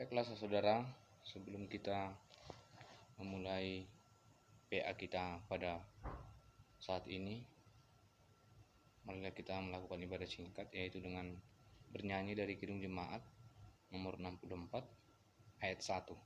Baiklah saudara, sebelum kita memulai PA kita pada saat ini, marilah kita melakukan ibadah singkat, yaitu dengan bernyanyi dari Kidung Jemaat nomor 64 ayat 1.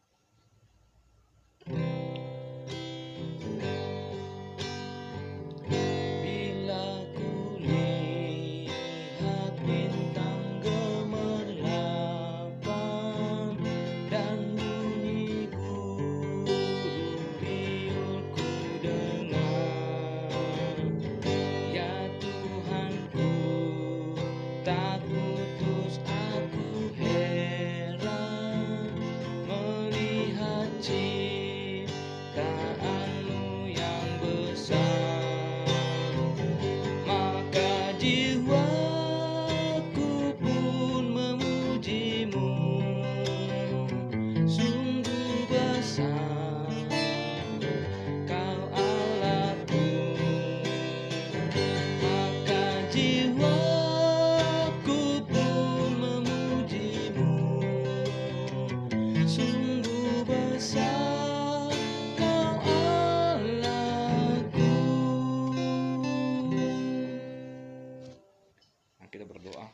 Kita berdoa.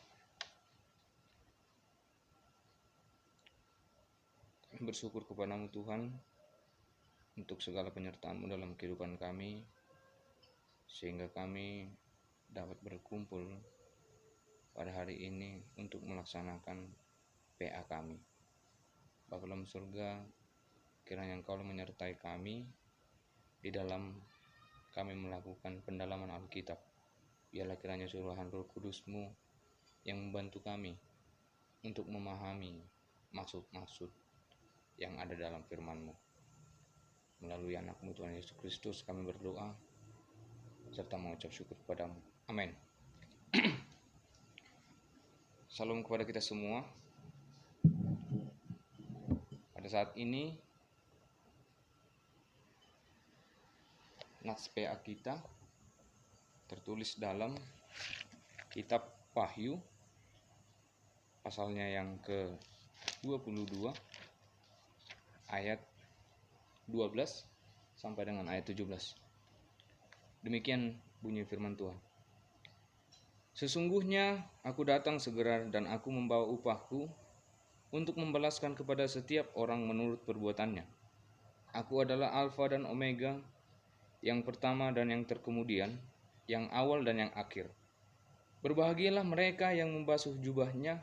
Kami bersyukur kepadamu Tuhan untuk segala penyertaan-Mu dalam kehidupan kami, sehingga kami dapat berkumpul pada hari ini untuk melaksanakan PA kami. Bapa dalam surga, kiranya Engkau menyertai kami di dalam kami melakukan pendalaman Alkitab. Biarlah kiranya suruhan Roh Kudus-Mu yang membantu kami untuk memahami maksud-maksud yang ada dalam firman-Mu. Melalui anak-Mu Tuhan Yesus Kristus kami berdoa serta mengucap syukur kepadamu. Amin. Salam kepada kita semua. Pada saat ini nats PA kita tertulis dalam kitab Wahyu pasalnya yang ke-22 ayat 12 sampai dengan ayat 17. Demikian bunyi firman Tuhan. Sesungguhnya aku datang segera dan aku membawa upahku untuk membalaskan kepada setiap orang menurut perbuatannya. Aku adalah Alfa dan Omega, yang pertama dan yang terkemudian, yang awal dan yang akhir. Berbahagialah mereka yang membasuh jubahnya,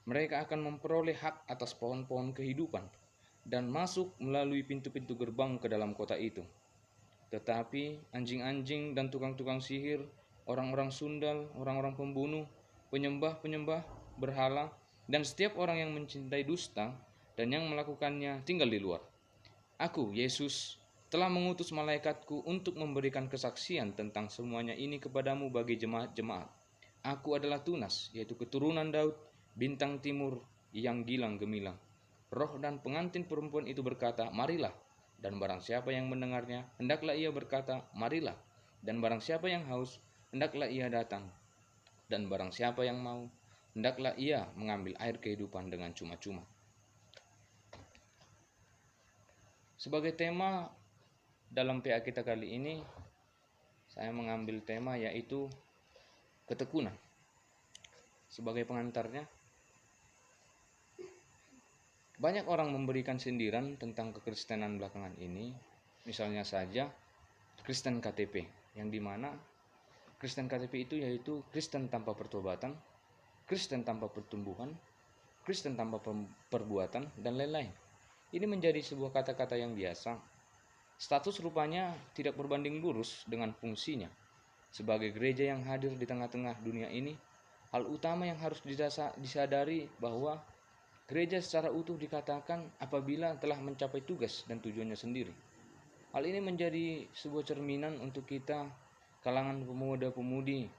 mereka akan memperoleh hak atas pohon-pohon kehidupan dan masuk melalui pintu-pintu gerbang ke dalam kota itu. Tetapi anjing-anjing dan tukang-tukang sihir, orang-orang sundal, orang-orang pembunuh, penyembah-penyembah berhala, dan setiap orang yang mencintai dusta dan yang melakukannya tinggal di luar. Aku, Yesus, telah mengutus malaikatku untuk memberikan kesaksian tentang semuanya ini kepadamu bagi jemaat-jemaat. Aku adalah Tunas, yaitu keturunan Daud, bintang timur yang gilang gemilang. Roh dan pengantin perempuan itu berkata, marilah. Dan barang siapa yang mendengarnya, hendaklah ia berkata, marilah. Dan barang siapa yang haus, hendaklah ia datang. Dan barang siapa yang mau, hendaklah ia mengambil air kehidupan dengan cuma-cuma. Sebagai tema dalam PA kita kali ini, saya mengambil tema yaitu ketekunan. Sebagai pengantarnya, banyak orang memberikan sindiran tentang kekristenan belakangan ini. Misalnya saja Kristen KTP, yang dimana Kristen KTP itu yaitu Kristen tanpa pertobatan, Kristen tanpa pertumbuhan, Kristen tanpa perbuatan, dan lain-lain. Ini menjadi sebuah kata-kata yang biasa. Status rupanya tidak berbanding lurus dengan fungsinya. Sebagai gereja yang hadir di tengah-tengah dunia ini, hal utama yang harus disadari bahwa gereja secara utuh dikatakan apabila telah mencapai tugas dan tujuannya sendiri. Hal ini menjadi sebuah cerminan untuk kita, kalangan pemuda-pemudi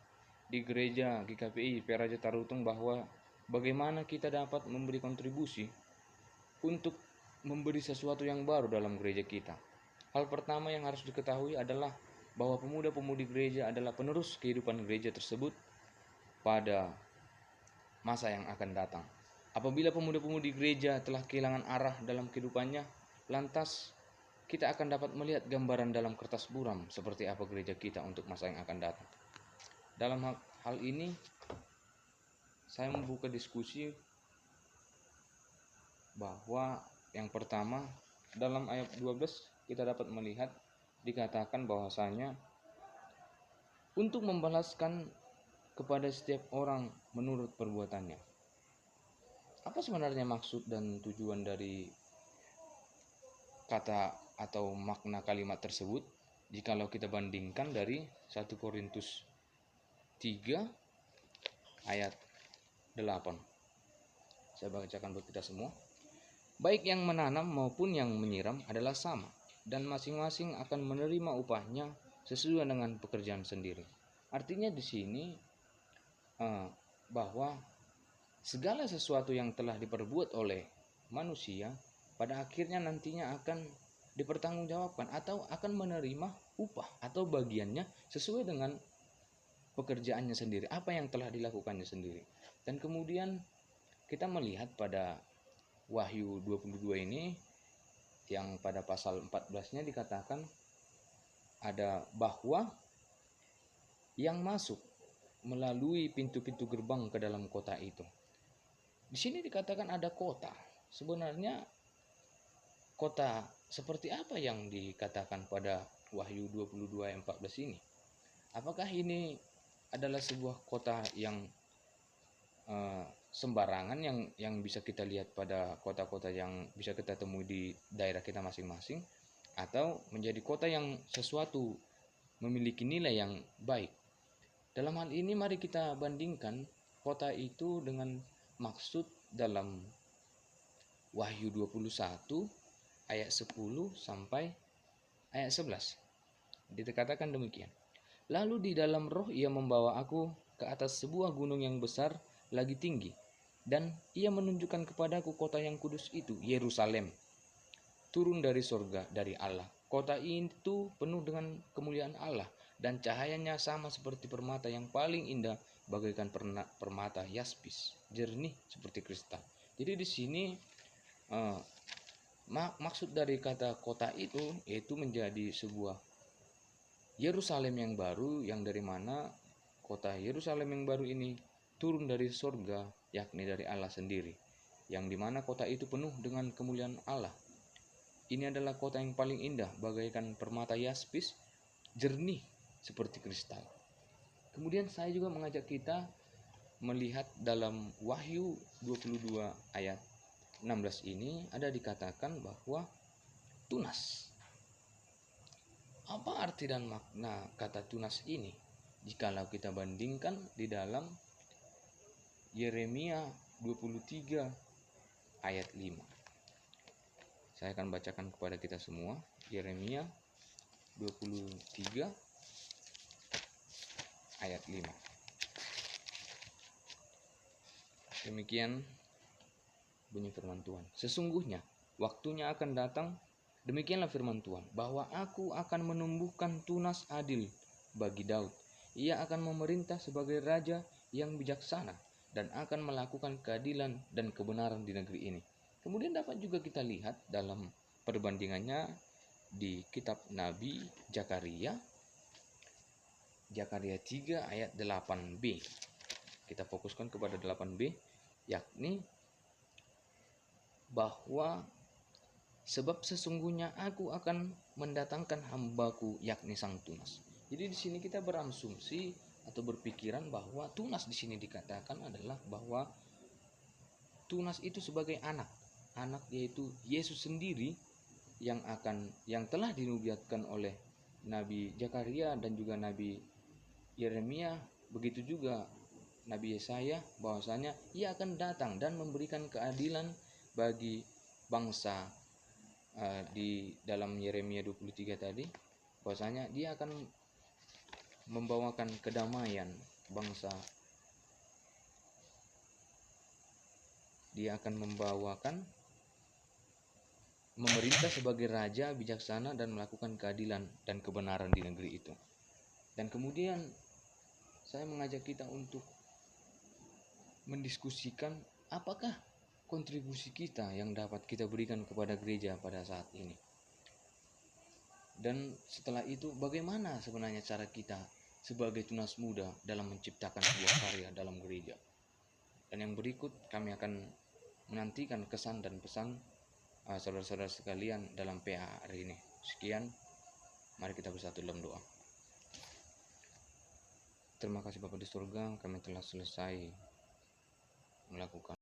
di gereja GKPI Peraja Tarutung, bahwa bagaimana kita dapat memberi kontribusi untuk memberi sesuatu yang baru dalam gereja kita. Hal pertama yang harus diketahui adalah bahwa pemuda-pemudi gereja adalah penerus kehidupan gereja tersebut pada masa yang akan datang. Apabila pemuda-pemudi gereja telah kehilangan arah dalam kehidupannya, lantas kita akan dapat melihat gambaran dalam kertas buram seperti apa gereja kita untuk masa yang akan datang. Dalam hal ini, saya membuka diskusi bahwa yang pertama, dalam ayat 12 kita dapat melihat dikatakan bahwasanya untuk membalaskan kepada setiap orang menurut perbuatannya. Apa sebenarnya maksud dan tujuan dari kata atau makna kalimat tersebut? Jikalau kita bandingkan dari 1 Korintus 3 ayat 8. Saya bacakan buat kita semua. Baik yang menanam maupun yang menyiram adalah sama, dan masing-masing akan menerima upahnya sesuai dengan pekerjaan sendiri. Artinya di sini bahwa segala sesuatu yang telah diperbuat oleh manusia pada akhirnya nantinya akan dipertanggungjawabkan atau akan menerima upah atau bagiannya sesuai dengan pekerjaannya sendiri, apa yang telah dilakukannya sendiri. Dan kemudian kita melihat pada Wahyu 22 ini yang pada pasal 14-nya dikatakan ada bahwa yang masuk melalui pintu-pintu gerbang ke dalam kota itu. Di sini dikatakan ada kota. Sebenarnya kota seperti apa yang dikatakan pada Wahyu 22 ayat 14 ini? Apakah ini adalah sebuah kota yang sembarangan yang bisa kita lihat pada kota-kota yang bisa kita temui di daerah kita masing-masing, atau menjadi kota yang sesuatu memiliki nilai yang baik? Dalam hal ini mari kita bandingkan kota itu dengan maksud dalam Wahyu 21 ayat 10 sampai ayat 11. Dikatakan demikian. Lalu di dalam roh ia membawa aku ke atas sebuah gunung yang besar lagi tinggi, dan ia menunjukkan kepadaku kota yang kudus itu, Yerusalem, turun dari surga dari Allah. Kota itu penuh dengan kemuliaan Allah, dan cahayanya sama seperti permata yang paling indah, bagaikan permata yaspis, jernih seperti kristal. Jadi di sini maksud dari kata kota itu yaitu menjadi sebuah Yerusalem yang baru, yang dari mana kota Yerusalem yang baru ini turun dari surga, yakni dari Allah sendiri, yang dimana kota itu penuh dengan kemuliaan Allah. Ini adalah kota yang paling indah, bagaikan permata yaspis, jernih seperti kristal. Kemudian saya juga mengajak kita melihat dalam Wahyu 22 ayat 16 ini ada dikatakan bahwa tunas. Apa arti dan makna kata tunas ini? Jikalau kita bandingkan di dalam Yeremia 23 ayat 5. Saya akan bacakan kepada kita semua. Yeremia 23 ayat 5. Demikian bunyi firman Tuhan. Sesungguhnya waktunya akan datang, demikianlah firman Tuhan, bahwa aku akan menumbuhkan tunas adil bagi Daud. Ia akan memerintah sebagai raja yang bijaksana dan akan melakukan keadilan dan kebenaran di negeri ini. Kemudian dapat juga kita lihat dalam perbandingannya di kitab Nabi Zakaria 3 ayat 8b. Kita fokuskan kepada 8b, yakni bahwa sebab sesungguhnya aku akan mendatangkan hambaku, yakni sang tunas. Jadi di sini kita berasumsi atau berpikiran bahwa tunas di sini dikatakan adalah bahwa tunas itu sebagai anak yaitu Yesus sendiri yang telah dinubuatkan oleh Nabi Zakaria dan juga Nabi Yeremia, begitu juga Nabi Yesaya, bahwasanya ia akan datang dan memberikan keadilan bagi bangsa. Di dalam Yeremia 23 tadi, bahwasanya dia akan membawakan kedamaian bangsa. Dia akan memerintah sebagai raja bijaksana dan melakukan keadilan dan kebenaran di negeri itu. Dan kemudian saya mengajak kita untuk mendiskusikan apakah kontribusi kita yang dapat kita berikan kepada gereja pada saat ini? Dan setelah itu bagaimana sebenarnya cara kita sebagai tunas muda dalam menciptakan sebuah karya dalam gereja? Dan yang berikut kami akan menantikan kesan dan pesan saudara-saudara sekalian dalam PA hari ini. Sekian, mari kita bersatu dalam doa. Terima kasih Bapa di surga, kami telah selesai melakukan